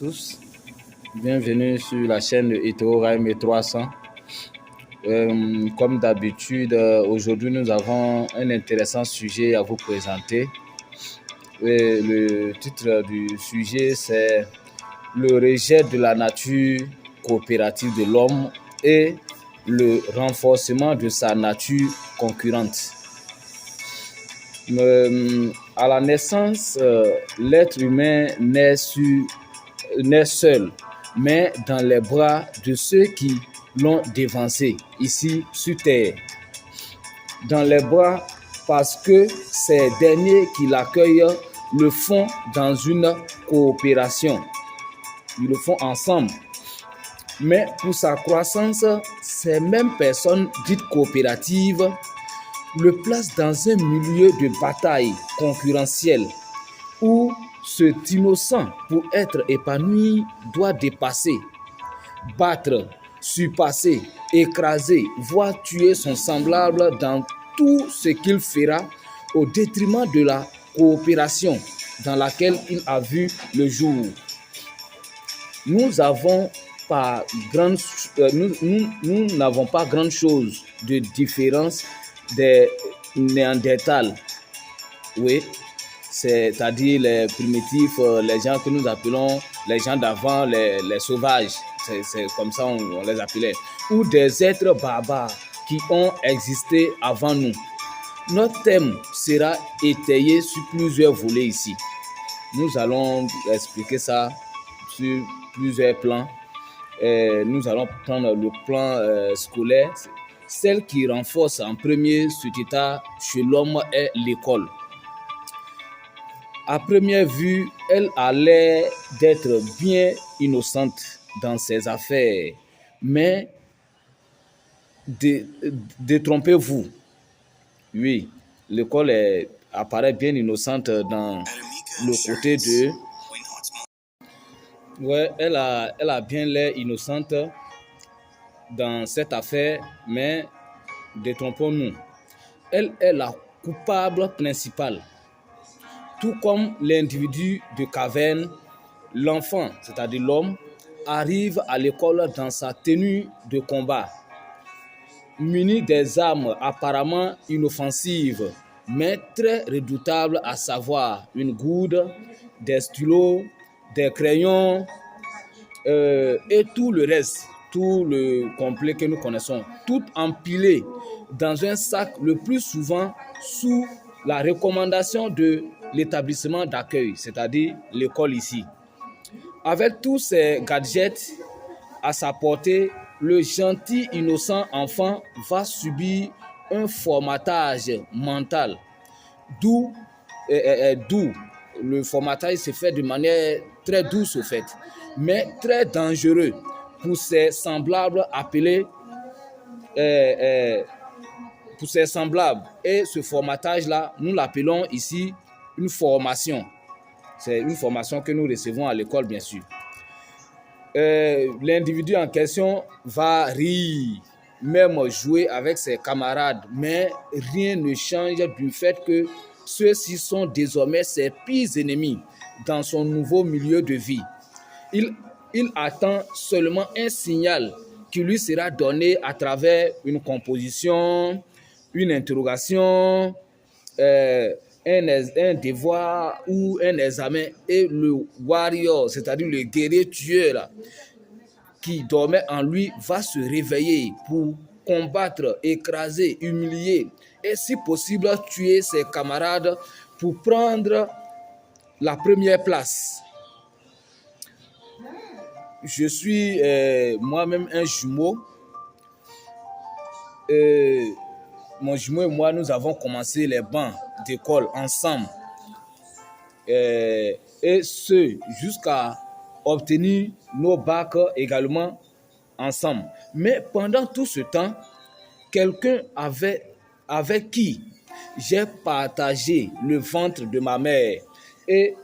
Tous, bienvenue sur la chaîne Ethio Raime 300. Comme d'habitude, aujourd'hui nous avons un intéressant sujet à vous présenter. Le titre du sujet c'est le rejet de la nature coopérative de l'homme et le renforcement de sa nature concurrente. À la naissance, l'être humain naît seul, mais dans les bras de ceux qui l'ont dévancé ici sur terre. Dans les bras parce que ces derniers qui l'accueillent le font dans une coopération. Ils le font ensemble. Mais pour sa croissance, ces mêmes personnes dites coopératives le placent dans un milieu de bataille concurrentielle où cet innocent, pour être épanoui, doit dépasser, battre, surpasser, écraser, voire tuer son semblable dans tout ce qu'il fera au détriment de la coopération dans laquelle il a vu le jour. Nous n'avons pas grande chose de différence des Néandertals. Oui, c'est-à-dire les primitifs, les gens que nous appelons les gens d'avant, les sauvages, c'est comme ça on les appelait, ou des êtres barbares qui ont existé avant nous. Notre thème sera étayé sur plusieurs volets ici. Nous allons expliquer ça sur plusieurs plans. Nous allons prendre le plan scolaire. Celle qui renforce en premier cet état chez l'homme est l'école. À première vue, elle a l'air d'être bien innocente dans ses affaires. Mais détrompez-vous. Oui, l'école apparaît bien innocente dans le côté de... Ouais, elle a bien l'air innocente dans cette affaire, mais détrompons-nous. Elle est la coupable principale. Tout comme l'individu de caverne, l'enfant, c'est-à-dire l'homme, arrive à l'école dans sa tenue de combat, muni des armes apparemment inoffensives, mais très redoutables, à savoir une gourde, des stylos, des crayons et tout le reste, tout le complet que nous connaissons, tout empilé dans un sac, le plus souvent sous la recommandation de l'établissement d'accueil, c'est-à-dire l'école ici. Avec tous ces gadgets à sa portée, le gentil innocent enfant va subir un formatage mental, d'où le formatage se fait de manière très douce au fait, mais très dangereux pour ses semblables appelés pour ses semblables. Et ce formatage-là, nous l'appelons ici une formation. C'est une formation que nous recevons à l'école, bien sûr. L'individu en question va rire, même jouer avec ses camarades, mais rien ne change du fait que ceux-ci sont désormais ses pires ennemis dans son nouveau milieu de vie. Il attend seulement un signal qui lui sera donné à travers une composition, une interrogation, un devoir ou un examen, et le warrior, c'est-à-dire le guerrier tueur qui dormait en lui, va se réveiller pour combattre, écraser, humilier et si possible tuer ses camarades pour prendre la première place. Je suis moi-même un jumeau. Mon jumeau et moi, nous avons commencé les bancs d'école ensemble. Et ce, jusqu'à obtenir nos bacs également ensemble. Mais pendant tout ce temps, quelqu'un avec qui j'ai partagé le ventre de ma mère et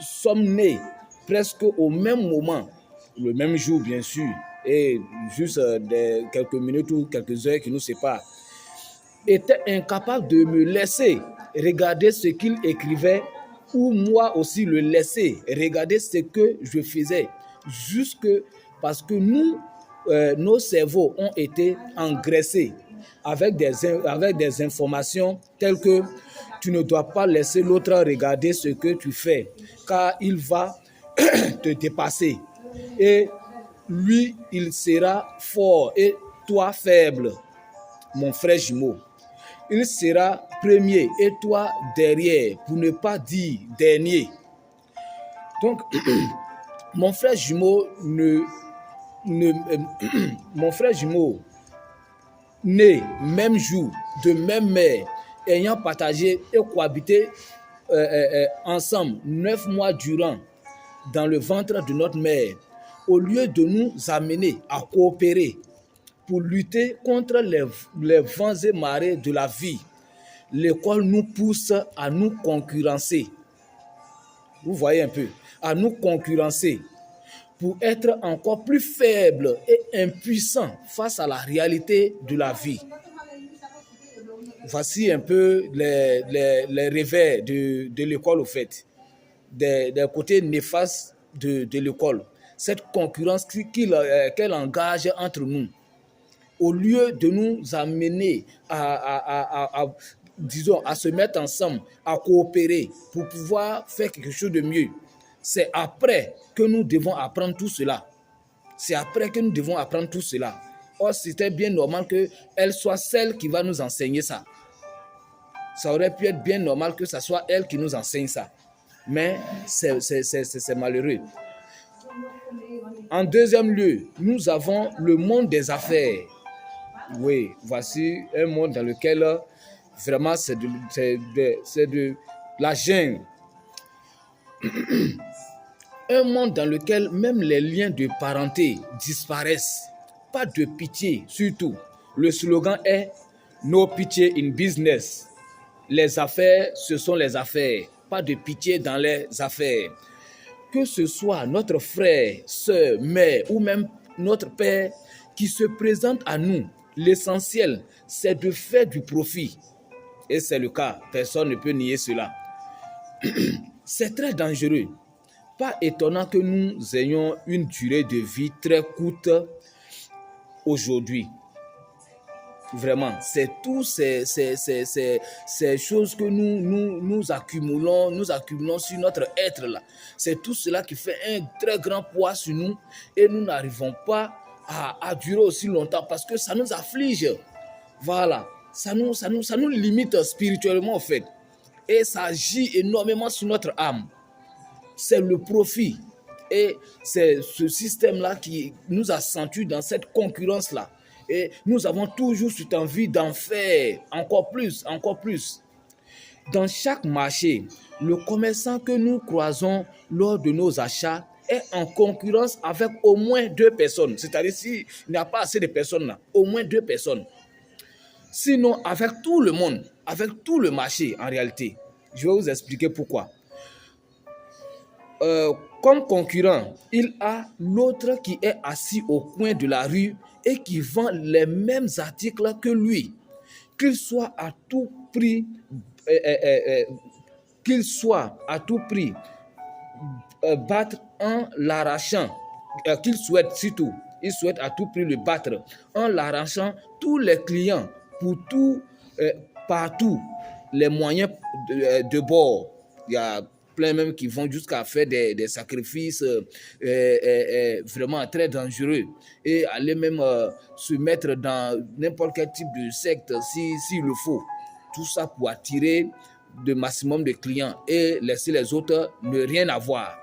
sommes nés presque au même moment, le même jour bien sûr, et juste quelques minutes ou quelques heures qui nous séparent, était incapable de me laisser regarder ce qu'il écrivait ou moi aussi le laisser regarder ce que je faisais, parce que nos cerveaux ont été engraissés avec des informations telles que tu ne dois pas laisser l'autre regarder ce que tu fais, car il va te dépasser. Et lui, il sera fort et toi faible, mon frère jumeau. Il sera premier et toi derrière, pour ne pas dire dernier. Donc, mon frère jumeau mon frère jumeau, né même jour, de même mère, ayant partagé et cohabité ensemble 9 mois durant dans le ventre de notre mère, au lieu de nous amener à coopérer pour lutter contre les vents et marées de la vie, l'école nous pousse à nous concurrencer. Vous voyez un peu, à nous concurrencer pour être encore plus faibles et impuissants face à la réalité de la vie. Voici un peu les revers de l'école, au fait, des côtés néfastes de l'école. Cette concurrence qu'elle engage entre nous, au lieu de nous amener disons, à se mettre ensemble, à coopérer pour pouvoir faire quelque chose de mieux. C'est après que nous devons apprendre tout cela. C'est après que nous devons apprendre tout cela. Or, c'était bien normal qu'elle soit celle qui va nous enseigner ça. Ça aurait pu être bien normal que ce soit elle qui nous enseigne ça. Mais c'est malheureux. En deuxième lieu, nous avons le monde des affaires. Oui, voici un monde dans lequel vraiment c'est de la jungle. Un monde dans lequel même les liens de parenté disparaissent. Pas de pitié, surtout. Le slogan est « No pitié in business ». Les affaires, ce sont les affaires. Pas de pitié dans les affaires. Que ce soit notre frère, soeur, mère ou même notre père qui se présente à nous, l'essentiel, c'est de faire du profit. Et c'est le cas. Personne ne peut nier cela. C'est très dangereux. Pas étonnant que nous ayons une durée de vie très courte aujourd'hui. Vraiment, c'est tous ces choses que nous accumulons sur notre être là. C'est tout cela qui fait un très grand poids sur nous et nous n'arrivons pas à durer aussi longtemps parce que ça nous afflige. Voilà, ça nous limite spirituellement en fait. Et ça agit énormément sur notre âme. C'est le profit. Et c'est ce système-là qui nous accentue dans cette concurrence-là. Et nous avons toujours cette envie d'en faire encore plus, encore plus. Dans chaque marché, le commerçant que nous croisons lors de nos achats est en concurrence avec au moins 2 personnes. C'est-à-dire s'il n'y a pas assez de personnes là, au moins 2 personnes. Sinon, avec tout le monde, avec tout le marché en réalité. Je vais vous expliquer pourquoi. Comme concurrent, il a l'autre qui est assis au coin de la rue et qui vend les mêmes articles que lui, qu'il soit à tout prix, battre en l'arrachant, qu'il souhaite surtout, il souhaite à tout prix le battre en l'arrachant tous les clients pour tout, partout, les moyens de bord. Il y a plein même qui vont jusqu'à faire des sacrifices vraiment très dangereux et aller même se mettre dans n'importe quel type de secte s'il le faut. Tout ça pour attirer le maximum de clients et laisser les autres ne rien avoir.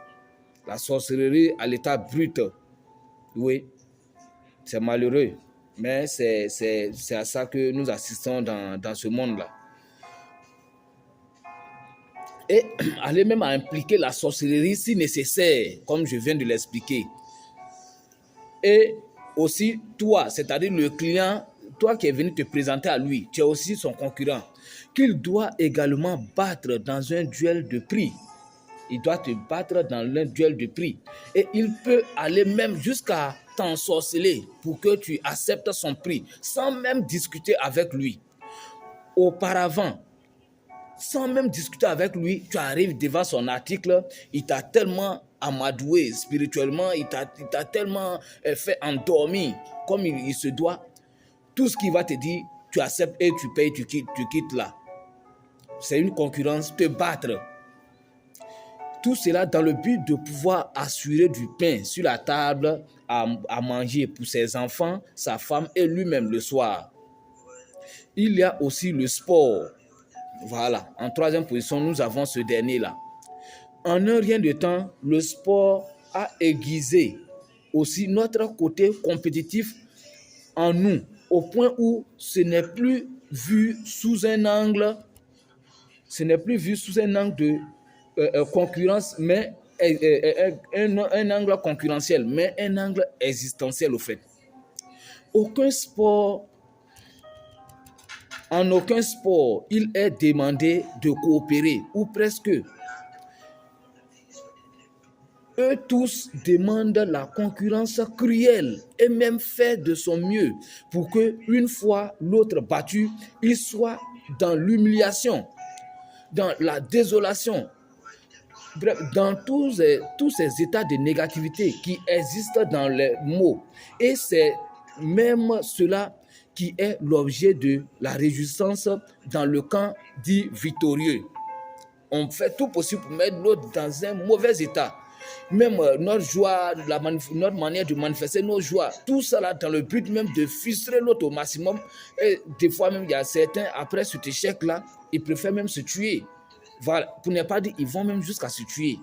La sorcellerie à l'état brut. Oui, c'est malheureux, mais c'est à ça que nous assistons dans ce monde-là. Et aller même à impliquer la sorcellerie si nécessaire, comme je viens de l'expliquer. Et aussi toi, c'est-à-dire le client, toi qui es venu te présenter à lui, tu es aussi son concurrent, qu'il doit également battre dans un duel de prix. Il doit te battre dans un duel de prix. Et il peut aller même jusqu'à t'ensorceler pour que tu acceptes son prix, sans même discuter avec lui. Auparavant, Sans même discuter avec lui, tu arrives devant son article, il t'a tellement amadoué spirituellement, il t'a tellement fait endormir comme il se doit. Tout ce qu'il va te dire, tu acceptes et tu payes, tu quittes là. C'est une concurrence, te battre. Tout cela dans le but de pouvoir assurer du pain sur la table à manger pour ses enfants, sa femme et lui-même le soir. Il y a aussi le sport. Voilà, en troisième position, nous avons ce dernier-là. En un rien de temps, le sport a aiguisé aussi notre côté compétitif en nous, au point où ce n'est plus vu sous un angle de concurrence, mais un angle concurrentiel, mais un angle existentiel au fait. En aucun sport, il est demandé de coopérer, ou presque. Eux tous demandent la concurrence cruelle et même fait de son mieux pour que, une fois l'autre battu, il soit dans l'humiliation, dans la désolation, bref, dans tous ces états de négativité qui existent dans les mots. Et c'est même cela qui est l'objet de la réjouissance dans le camp dit victorieux. On fait tout possible pour mettre l'autre dans un mauvais état. Même notre joie, notre manière de manifester nos joies, tout ça là dans le but même de frustrer l'autre au maximum. Et des fois même, il y a certains, après cet échec-là, ils préfèrent même se tuer. Voilà, pour ne pas dire, ils vont même jusqu'à se tuer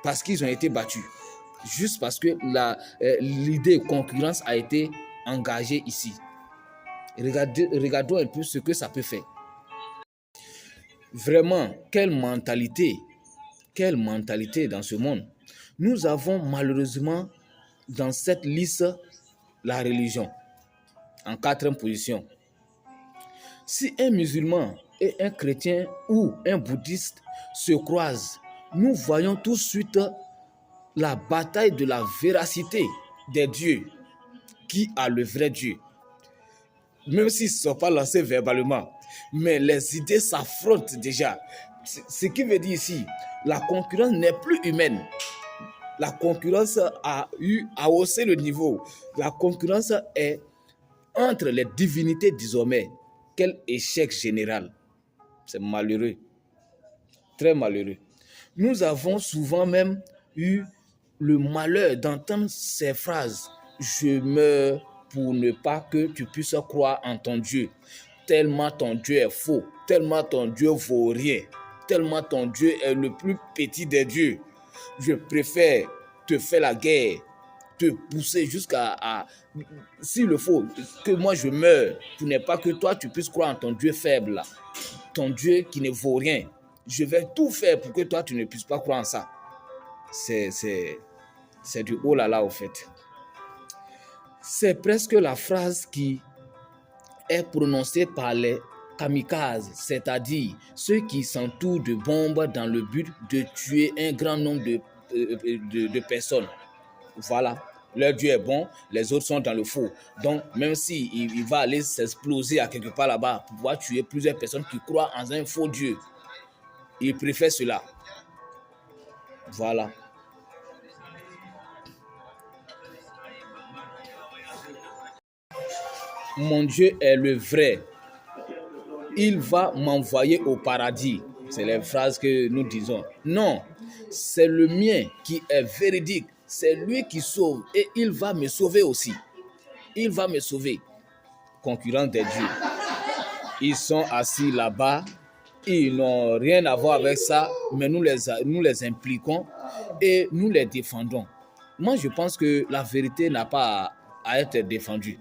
parce qu'ils ont été battus. Juste parce que l'idée de concurrence a été engagée ici. Regardons un peu ce que ça peut faire. Vraiment, quelle mentalité dans ce monde. Nous avons malheureusement dans cette liste la religion en quatrième position. Si un musulman et un chrétien ou un bouddhiste se croisent, nous voyons tout de suite la bataille de la véracité des dieux. Qui a le vrai Dieu? Même s'ils ne sont pas lancés verbalement, mais les idées s'affrontent déjà. Ce qui veut dire ici, la concurrence n'est plus humaine. La concurrence a haussé le niveau. La concurrence est entre les divinités désormais. Quel échec général. C'est malheureux. Très malheureux. Nous avons souvent même eu le malheur d'entendre ces phrases. Je meurs pour ne pas que tu puisses croire en ton Dieu. Tellement ton Dieu est faux. Tellement ton Dieu vaut rien. Tellement ton Dieu est le plus petit des dieux. Je préfère te faire la guerre, te pousser jusqu'à, s'il le faut, que moi je meure, pour ne pas que toi tu puisses croire en ton Dieu faible, là. Ton Dieu qui ne vaut rien. Je vais tout faire pour que toi tu ne puisses pas croire en ça. C'est du oh là là au fait. C'est presque la phrase qui est prononcée par les kamikazes, c'est-à-dire ceux qui s'entourent de bombes dans le but de tuer un grand nombre de personnes. Voilà, leur Dieu est bon, les autres sont dans le faux. Donc, même s'il va aller s'exploser à quelque part là-bas pour pouvoir tuer plusieurs personnes qui croient en un faux Dieu, il préfère cela. Voilà. Mon Dieu est le vrai. Il va m'envoyer au paradis. C'est les phrases que nous disons. Non, c'est le mien qui est véridique. C'est lui qui sauve et il va me sauver aussi. Il va me sauver. Concurrents des dieux. Ils sont assis là-bas. Ils n'ont rien à voir avec ça, mais nous les impliquons et nous les défendons. Moi, je pense que la vérité n'a pas à être défendue.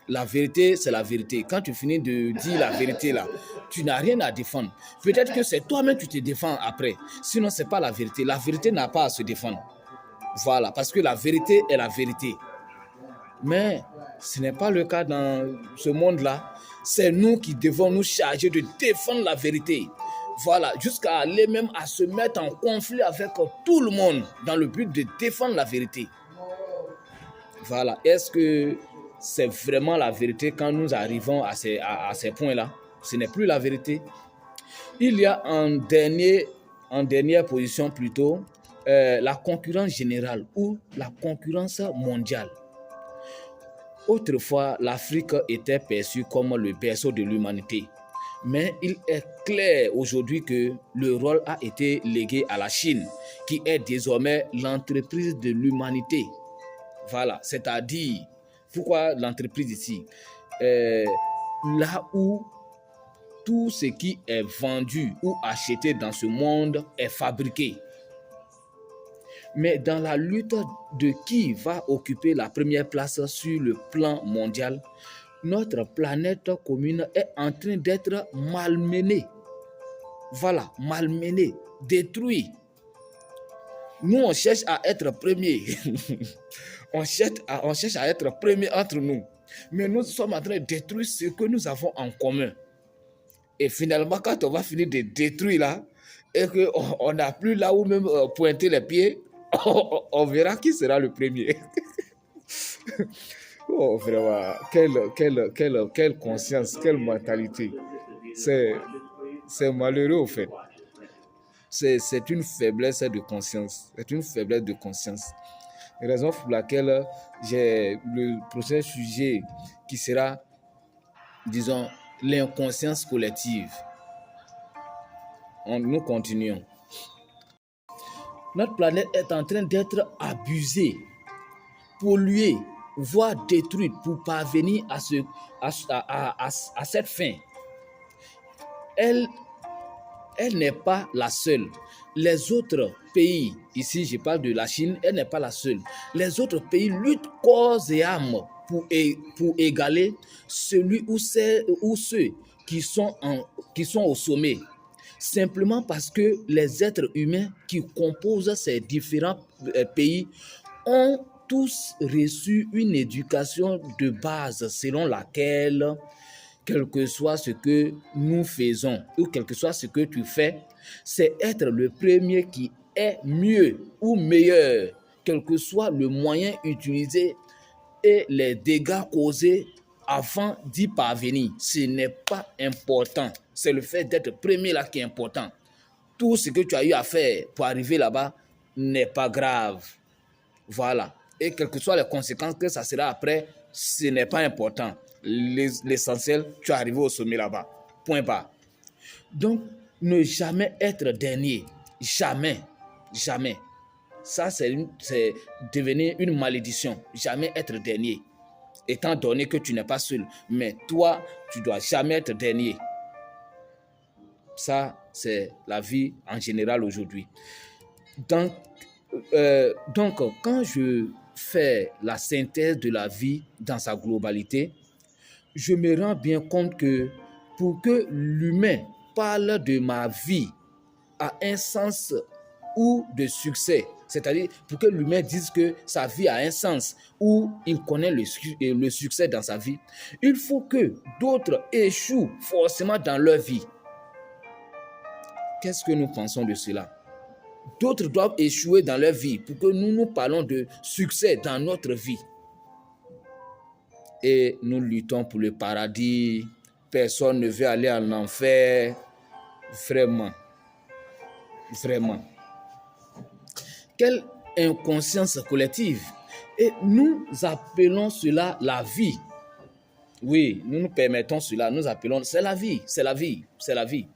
La vérité, c'est la vérité. Quand tu finis de dire la vérité là, tu n'as rien à défendre. Peut-être que c'est toi-même qui te défends après. Sinon, ce n'est pas la vérité. La vérité n'a pas à se défendre. Voilà, parce que la vérité est la vérité. Mais ce n'est pas le cas dans ce monde-là. C'est nous qui devons nous charger de défendre la vérité. Voilà, jusqu'à aller même à se mettre en conflit avec tout le monde dans le but de défendre la vérité. Voilà, est-ce que c'est vraiment la vérité quand nous arrivons à ces points-là? Ce n'est plus la vérité. Il y a en dernière position plutôt, la concurrence générale ou la concurrence mondiale. Autrefois, l'Afrique était perçue comme le berceau de l'humanité. Mais il est clair aujourd'hui que le rôle a été légué à la Chine, qui est désormais l'entreprise de l'humanité. Voilà, c'est-à-dire, pourquoi l'entreprise ici? Là où tout ce qui est vendu ou acheté dans ce monde est fabriqué. Mais dans la lutte de qui va occuper la première place sur le plan mondial, notre planète commune est en train d'être malmenée. Voilà, malmenée, détruite. Nous, on cherche à être premiers. on cherche à être premiers entre nous. Mais nous sommes en train de détruire ce que nous avons en commun. Et finalement, quand on va finir de détruire là, et qu'on n'a plus là où même pointer les pieds, on verra qui sera le premier. Oh, vraiment, quelle conscience, quelle mentalité. C'est malheureux, au fait. C'est une faiblesse de conscience. C'est une faiblesse de conscience. Raison pour laquelle j'ai le prochain sujet qui sera, disons, l'inconscience collective. Nous continuons. Notre planète est en train d'être abusée, polluée, voire détruite pour parvenir à cette fin. Elle n'est pas la seule. Les autres pays, ici je parle de la Chine, elle n'est pas la seule. Les autres pays luttent corps et âme pour égaler celui ou ceux qui sont au sommet. Simplement parce que les êtres humains qui composent ces différents pays ont tous reçu une éducation de base selon laquelle, quel que soit ce que nous faisons ou quel que soit ce que tu fais, c'est être le premier qui est mieux ou meilleur, quel que soit le moyen utilisé et les dégâts causés avant d'y parvenir. Ce n'est pas important. C'est le fait d'être premier là qui est important. Tout ce que tu as eu à faire pour arriver là-bas n'est pas grave. Voilà. Et quelles que soient les conséquences que ça sera après, ce n'est pas important. L'essentiel, tu es arrivé au sommet là-bas. Point barre. Donc, ne jamais être dernier. Jamais. Jamais. Ça, c'est devenir une malédiction. Jamais être dernier. Étant donné que tu n'es pas seul. Mais toi, tu ne dois jamais être dernier. Ça, c'est la vie en général aujourd'hui. Donc, quand je fais la synthèse de la vie dans sa globalité, je me rends bien compte que pour que l'humain parle de ma vie à un sens ou de succès, c'est-à-dire pour que l'humain dise que sa vie a un sens ou il connaît le succès dans sa vie, il faut que d'autres échouent forcément dans leur vie. Qu'est-ce que nous pensons de cela? D'autres doivent échouer dans leur vie pour que nous parlons de succès dans notre vie. Et nous luttons pour le paradis. Personne ne veut aller en enfer. Vraiment. Vraiment. Quelle inconscience collective. Et nous appelons cela la vie. Oui, nous nous permettons cela. Nous appelons, c'est la vie, c'est la vie, c'est la vie.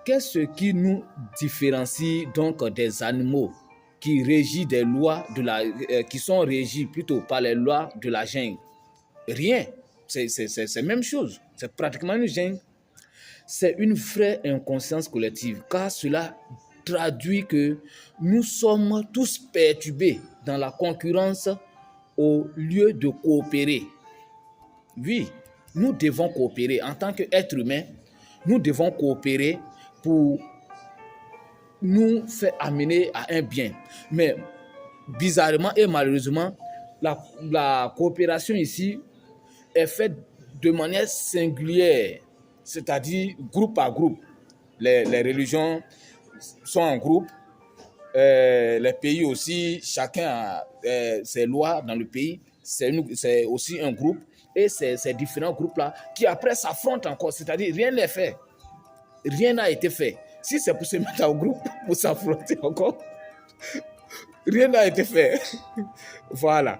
Qu'est-ce qui nous différencie donc des animaux qui régissent des lois qui sont régis plutôt par les lois de la jungle? Rien. C'est la même chose. C'est pratiquement une jungle. C'est une vraie inconscience collective, car cela traduit que nous sommes tous perturbés dans la concurrence au lieu de coopérer. Oui, nous devons coopérer. En tant qu'être humain, nous devons coopérer pour nous faire amener à un bien. Mais bizarrement et malheureusement, la coopération ici est faite de manière singulière, c'est-à-dire groupe par groupe. Les religions sont en groupe, les pays aussi, chacun a ses lois dans le pays, c'est aussi un groupe, et ces différents groupes-là qui après s'affrontent encore, c'est-à-dire rien n'est fait. rien n'a été fait. Si c'est pour se mettre en groupe, pour s'affronter encore, rien n'a été fait. Voilà.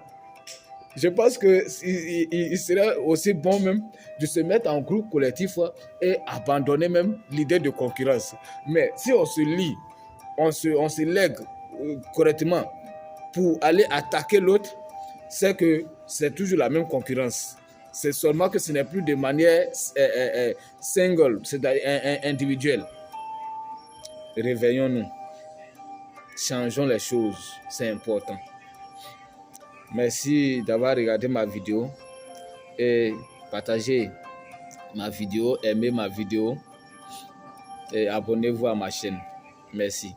Je pense qu'il serait aussi bon même de se mettre en groupe collectif et abandonner même l'idée de concurrence. Mais si on se lie, on se lègue correctement pour aller attaquer l'autre, c'est que c'est toujours la même concurrence. C'est seulement que ce n'est plus de manière single, c'est-à-dire individuelle. Réveillons-nous. Changeons les choses. C'est important. Merci d'avoir regardé ma vidéo et partagez ma vidéo, aimez ma vidéo et abonnez-vous à ma chaîne. Merci.